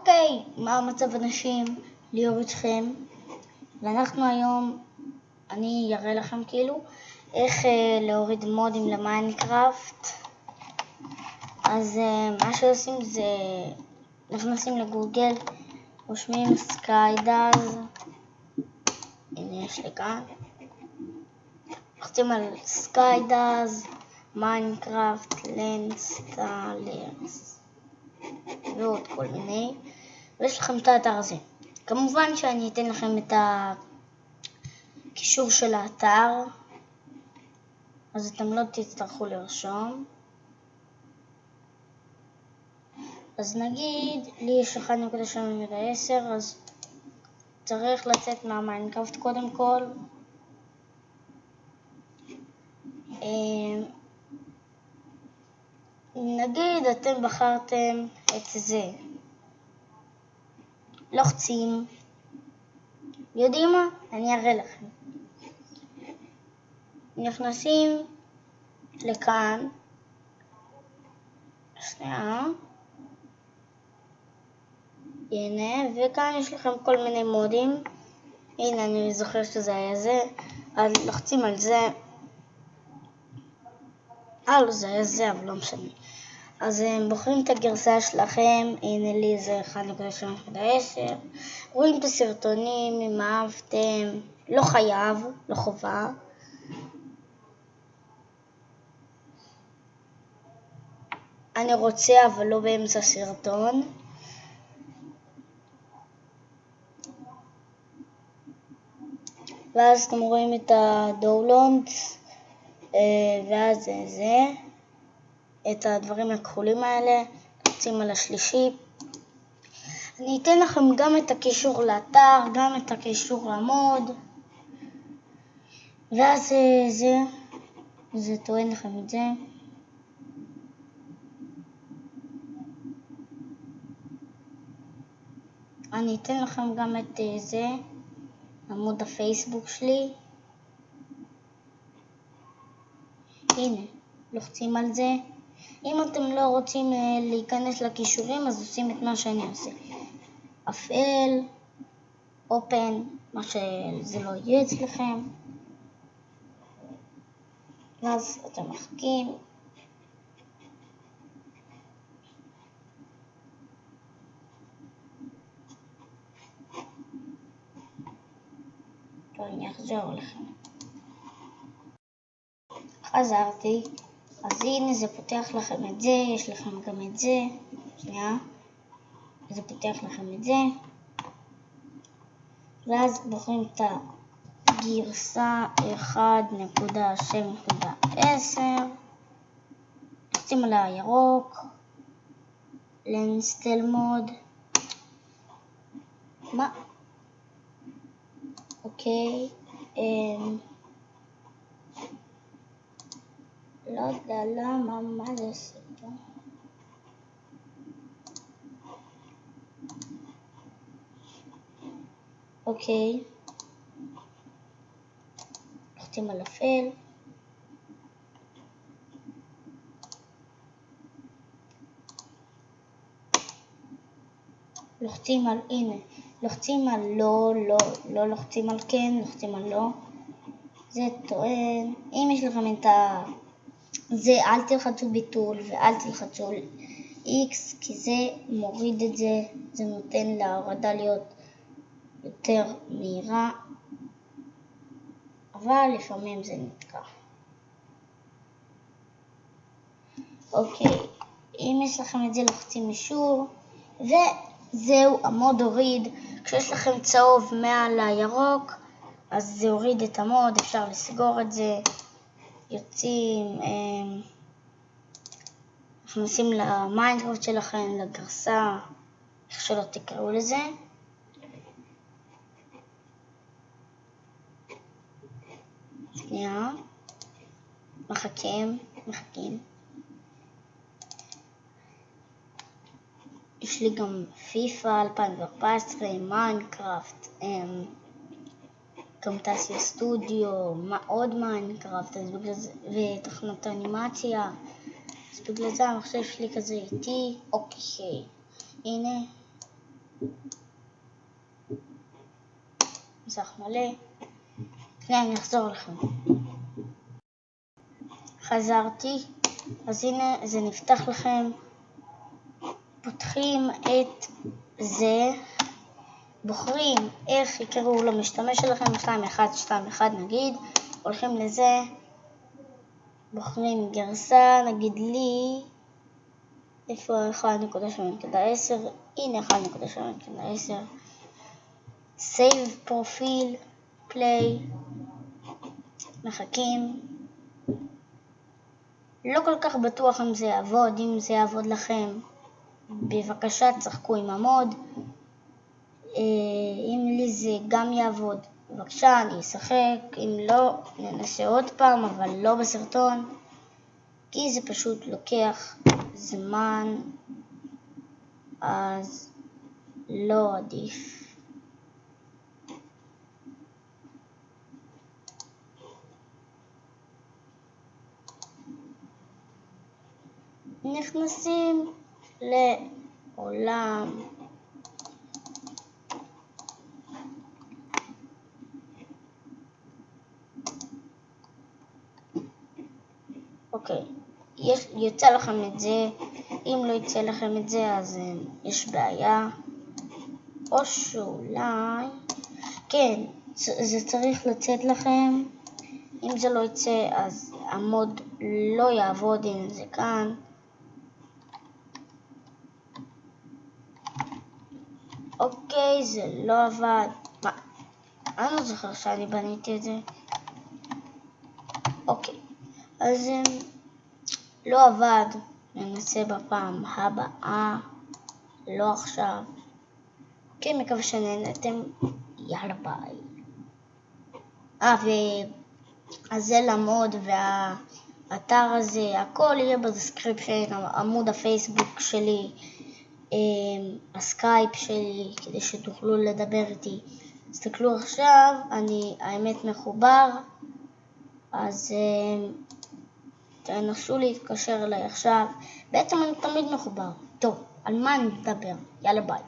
אוקיי, מה המצב אנשים? ליאור איתכם. ואנחנו היום, אני אראה לכם איך להוריד מודים למיינקראפט. אז מה שעושים זה, נכנסים לגוגל, רושמים סקיידאז, הנה יש לי כאן, לוחצים על סקיידאז, מיינקראפט, אינסטלרס, ועוד כל מיני, ויש לכם את האתר הזה. כמובן שאני אתן לכם את הקישור של האתר, אז אתם לא תצטרכו לרשום. אז נגיד לי יש 1.7.10, אז צריך לצאת מהמיינקראפט קודם כל. נגיד אתם בחרתם את זה, לוחצים, יודעים מה? אני אראה לכם. נכנסים לכאן, שנייה, הנה, וכאן יש לכם כל מיני מודים. הנה, אני זוכר שזה היה זה, אז לוחצים על זה. לא, זה היה זה, אבל לא משנה. אז הם בוחרים את הגרסה שלכם. הנה לי זה 1.7.10. רואים את הסרטונים אם אהבתם, לא חייב, לא חובה. אני רוצה אבל לא באמצע סרטון. ואז אתם רואים את הדאונלודס, ואז זה, את הדברים הכחולים האלה, לוחצים על השלישי. אני אתן לכם גם את הקישור לאתר, גם את הקישור למוד, ואז זה טוען לכם את זה. אני אתן לכם גם את זה, עמוד הפייסבוק שלי. הנה, לוחצים על זה. אם אתם לא רוצים להיכנס לקישורים, אז עושים את מה שאני עושה. אפל, אופן, מה שזה לא יהיה אצלכם. ואז אתם מחכים. טוב, אני אחזור לכם. חזרתי. אז הנה זה פותח לכם את זה, יש לכם גם את זה. שנייה. זה פותח לכם את זה. ואז בוחרים את הגרסה 1.7.10. לוחצים על הירוק. לאינסטל מוד. מה? אוקיי. לא יודע למה, מה זה סיפור? אוקיי. לוחצים על אפל. לוחצים על, הנה, לוחצים על לא, לא לוחצים על כן, לוחצים על לא. זה טוען, אם יש לכם את זה, אל תלחצו ביטול ואל תלחצו X, כי זה מוריד את זה, זה נותן להורדה להיות יותר מהירה, אבל לפעמים זה נתקע. אוקיי, אם יש לכם את זה, לוחצים אישור, וזהו, המוד הוריד. כשיש לכם צהוב מעל הירוק, אז זה הוריד את המוד, אפשר לסגור את זה. יוצאים, נכנסים למיינקראפט שלכם, לגרסה, איך שלא תקראו לזה. שנייה, מחכים. יש לי גם פיפא 2014, מיינקראפט, גם תעשייה סטודיו, עוד מיינקראפט, ותכנות אנימציה. אז בגלל זה המחשב שלי כזה איטי. אוקיי, הנה, מסך מלא. אני אחזור לכם. חזרתי, אז הנה זה נפתח לכם. פותחים את זה, בוחרים איך יקראו למשתמש שלכם, 2121 נגיד, הולכים לזה, בוחרים גרסה, נגיד לי, איפה 1.7.10, הנה 1.7.10, save פרופיל, play, מחכים. לא כל כך בטוח אם זה יעבוד, אם זה יעבוד לכם, בבקשה תשחקו עם המוד, אם לי זה גם יעבוד, בבקשה אני אשחק, אם לא ננסה עוד פעם, אבל לא בסרטון, כי זה פשוט לוקח זמן, אז לא עדיף. נכנסים לעולם אוקיי, יוצא לכם את זה, אם לא יצא לכם את זה אז יש בעיה, או שאולי, כן, זה צריך לצאת לכם, אם זה לא יצא אז המוד לא יעבוד, אם זה כאן, אוקיי, זה לא עבד, מה? אני לא זוכר שאני בניתי את זה, אוקיי, אז לא עבד, ננסה בפעם הבאה, לא עכשיו. כן, מקווה שנהנתם, יאללה ביי. אז זה למוד והאתר הזה, הכל יהיה בדסקריפשן, עמוד הפייסבוק שלי, הסקייפ שלי, כדי שתוכלו לדבר איתי. תסתכלו עכשיו, אני האמת מחובר, אז תנסו להתקשר אליי עכשיו, בעצם אני תמיד מחובר. טוב, על מה אני מדבר? יאללה ביי.